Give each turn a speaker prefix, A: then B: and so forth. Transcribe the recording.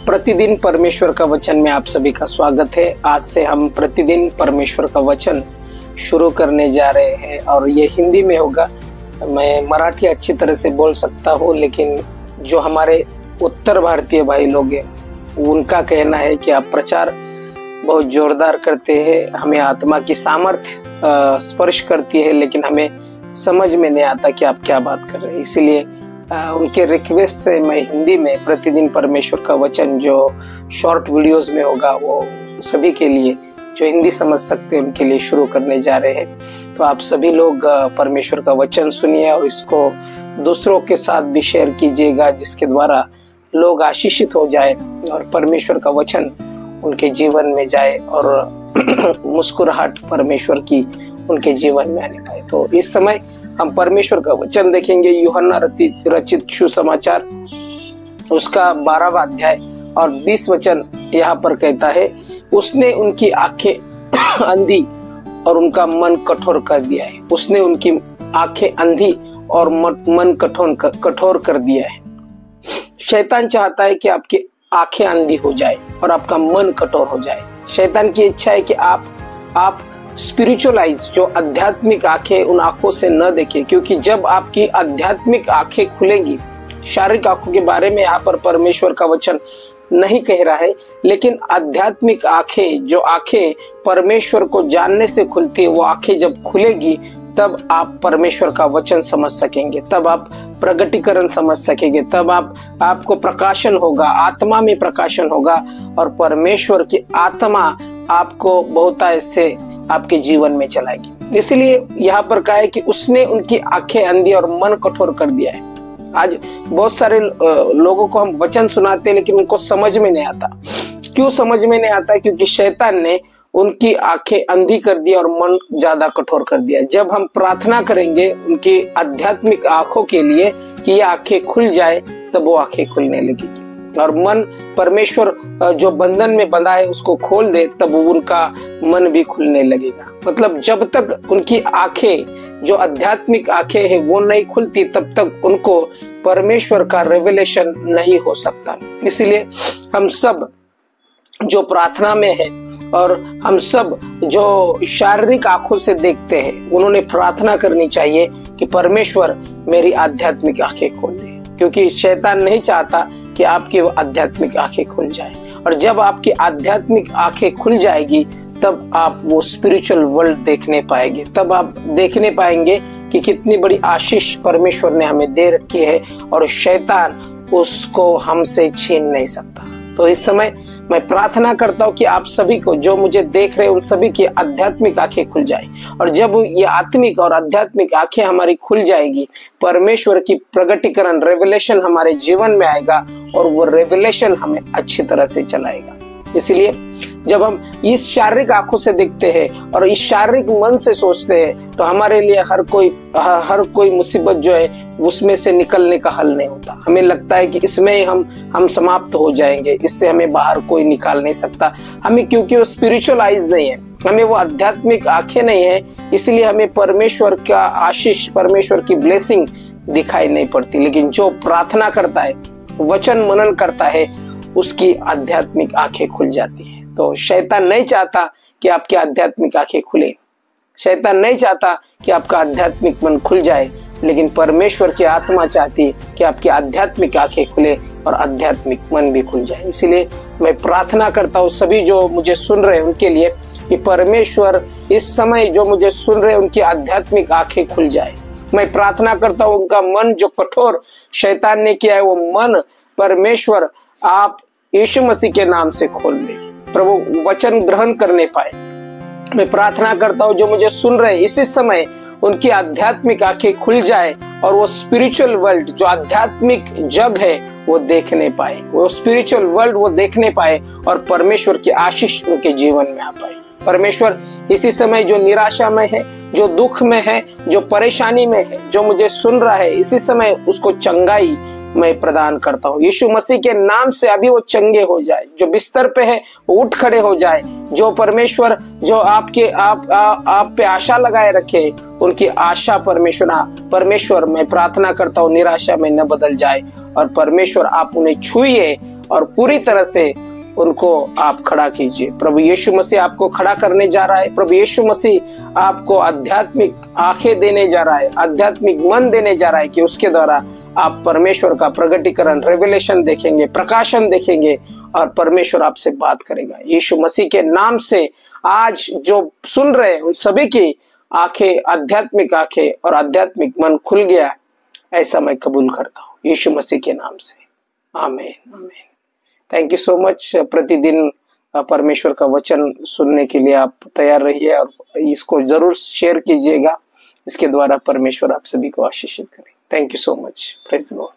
A: प्रतिदिन परमेश्वर का वचन में आप सभी का स्वागत है। आज से हम प्रतिदिन परमेश्वर का वचन शुरू करने जा रहे हैं और ये हिंदी में होगा। मैं मराठी अच्छी तरह से बोल सकता हूँ, लेकिन जो हमारे उत्तर भारतीय भाई लोग हैं उनका कहना है कि आप प्रचार बहुत जोरदार करते हैं, हमें आत्मा की सामर्थ्य स्पर्श करती है, लेकिन हमें समझ में नहीं आता कि आप क्या बात कर रहे हैं। इसीलिए उनके रिक्वेस्ट से मैं हिंदी में प्रतिदिन परमेश्वर का वचन जो शॉर्ट वीडियोस में होगा वो सभी के लिए जो हिंदी समझ सकते हैं उनके लिए शुरू करने जा रहे हैं। तो आप सभी लोग परमेश्वर का वचन सुनिए और इसको दूसरों के साथ भी शेयर कीजिएगा, जिसके द्वारा लोग आशीषित हो जाए और परमेश्वर का वचन उनके जीवन में जाए और मुस्कुराहट परमेश्वर की उनके जीवन में आने पाए। तो इस समय हम परमेश्वर का वचन देखेंगे। यूहन्ना रचित सुसमाचार उसका 12वां अध्याय और 20 वचन यहाँ पर कहता है, उसने उनकी आंखें अंधी और उनका मन कठोर कर दिया है। उसने उनकी आंखें अंधी और मन कठोर कर दिया है। शैतान चाहता है कि आपकी आंखें अंधी हो जाए और आपका मन कठोर हो जाए। शैतान की इच्छा है कि आप स्पिरिचुअलाइज जो आध्यात्मिक आंखें उन आंखों से न देखें, क्योंकि जब आपकी आध्यात्मिक आंखें खुलेंगी, शारीरिक आंखों के बारे में यहाँ पर परमेश्वर का वचन नहीं कह रहा है, लेकिन आध्यात्मिक आंखें जो आंखें परमेश्वर को जानने से खुलती है, वो आंखें जब खुलेगी तब आप परमेश्वर का वचन समझ सकेंगे, तब आप प्रगटीकरण समझ सकेंगे, तब आपको प्रकाशन होगा, आत्मा में प्रकाशन होगा और परमेश्वर की आत्मा आपको बहुतायत से आपके जीवन में चलाएगी। इसलिए यहाँ पर कहा है कि उसने उनकी आंखें अंधी और मन कठोर कर दिया है। आज बहुत सारे लोगों को हम वचन सुनाते हैं, लेकिन उनको समझ में नहीं आता। क्यों समझ में नहीं आता? क्योंकि शैतान ने उनकी आंखें अंधी कर दी और मन ज्यादा कठोर कर दिया। जब हम प्रार्थना करेंगे उनकी आध्यात्मिक आंखों के लिए कि ये आंखें खुल जाए, तब वो आंखें खुलने लगेगी और मन परमेश्वर जो बंधन में बंधा है उसको खोल दे, तब उनका मन भी खुलने लगेगा। मतलब जब तक उनकी आंखें जो आध्यात्मिक आंखें हैं वो नहीं खुलती, तब तक उनको परमेश्वर का रेवलेशन नहीं हो सकता। इसलिए हम सब जो प्रार्थना में है और हम सब जो शारीरिक आंखों से देखते हैं, उन्होंने प्रार्थना करनी चाहिए कि परमेश्वर मेरी आध्यात्मिक आंखें खोल दे, क्योंकि शैतान नहीं चाहता कि आपकी आध्यात्मिक आंखें खुल जाए। और जब आपकी आध्यात्मिक आंखें खुल जाएगी तब आप वो स्पिरिचुअल वर्ल्ड देखने पाएंगे, तब आप देखने पाएंगे कि कितनी बड़ी आशीष परमेश्वर ने हमें दे रखी है और शैतान उसको हमसे छीन नहीं सकता। तो इस समय मैं प्रार्थना करता हूँ कि आप सभी को जो मुझे देख रहे हैं उन सभी की आध्यात्मिक आंखें खुल जाए, और जब ये आत्मिक और आध्यात्मिक आंखें हमारी खुल जाएगी, परमेश्वर की प्रगटीकरण रेवलेशन हमारे जीवन में आएगा और वो रेवलेशन हमें अच्छी तरह से चलाएगा। इसलिए जब हम इस शारीरिक आंखों से देखते हैं और इस शारीरिक मन से सोचते हैं, तो हमारे लिए हर कोई मुसीबत जो है उसमें से निकलने का हल नहीं होता। हमें लगता है कि इसमें हम समाप्त हो जाएंगे, इससे हमें बाहर कोई निकाल नहीं सकता। हमें क्योंकि वो स्पिरिचुअल आइज नहीं है, हमें वो आध्यात्मिक आंखें नहीं है, इसलिए हमें परमेश्वर का आशीष, परमेश्वर की ब्लेसिंग दिखाई नहीं पड़ती। लेकिन जो प्रार्थना करता है, वचन मनन करता है, उसकी आध्यात्मिक आंखें खुल जाती हैं। तो शैतान नहीं चाहता कि आपकी आध्यात्मिक आंखें खुले, शैतान नहीं चाहता कि आपका आध्यात्मिक मन खुल जाए, लेकिन परमेश्वर की आत्मा चाहती है कि आपकी आध्यात्मिक आंखें खुले और आध्यात्मिक मन भी खुल जाए। इसीलिए मैं प्रार्थना करता हूँ सभी जो मुझे सुन रहे हैं उनके लिए कि परमेश्वर इस समय जो मुझे सुन रहे हैं उनकी आध्यात्मिक आंखें खुल जाए। मैं प्रार्थना करता हूँ उनका मन जो कठोर शैतान ने किया है, वो मन परमेश्वर आप यीशु मसीह के नाम से खोल दे, प्रभु वचन ग्रहण करने पाए। मैं प्रार्थना करता हूँ जो मुझे सुन रहे इसी समय उनकी आध्यात्मिक आंखें खुल जाए और वो स्पिरिचुअल वर्ल्ड जो आध्यात्मिक जग है वो देखने पाए, वो स्पिरिचुअल वर्ल्ड वो देखने पाए और परमेश्वर की आशीष उनके जीवन में आ पाए। परमेश्वर इसी समय जो निराशा में है, जो दुख में है, जो परेशानी में है, जो मुझे सुन रहा है, इसी समय उसको चंगाई मैं प्रदान करता हूँ। यीशु मसीह के नाम से अभी वो चंगे हो जाए, जो बिस्तर पे है वो उठ खड़े हो जाए, जो परमेश्वर जो आप पे आशा लगाए रखे, उनकी आशा परमेश्वर मैं प्रार्थना करता हूँ निराशा में न बदल जाए और परमेश्वर आप उन्हें छुइए और पूरी तरह से उनको आप खड़ा कीजिए। प्रभु यीशु मसीह आपको खड़ा करने जा रहा है। प्रभु यीशु मसीह आपको आध्यात्मिक आंखें देने जा रहा है, आध्यात्मिक मन देने जा रहा है कि उसके द्वारा आप परमेश्वर का प्रगटीकरण, रेवलेशन देखेंगे, प्रकाशन देखेंगे और परमेश्वर आपसे बात करेगा। यीशु मसीह के नाम से आज जो सुन रहे हैं उन सभी की आंखें, आध्यात्मिक आंखें और आध्यात्मिक मन खुल गया, ऐसा मैं कबूल करता हूँ यीशु मसीह के नाम से। आमीन, आमीन। Thank you so much. प्रतिदिन परमेश्वर का वचन सुनने के लिए आप तैयार रहिए और इसको जरूर शेयर कीजिएगा। इसके द्वारा परमेश्वर आप सभी को आशीषित करें। Thank you so much. Praise the Lord.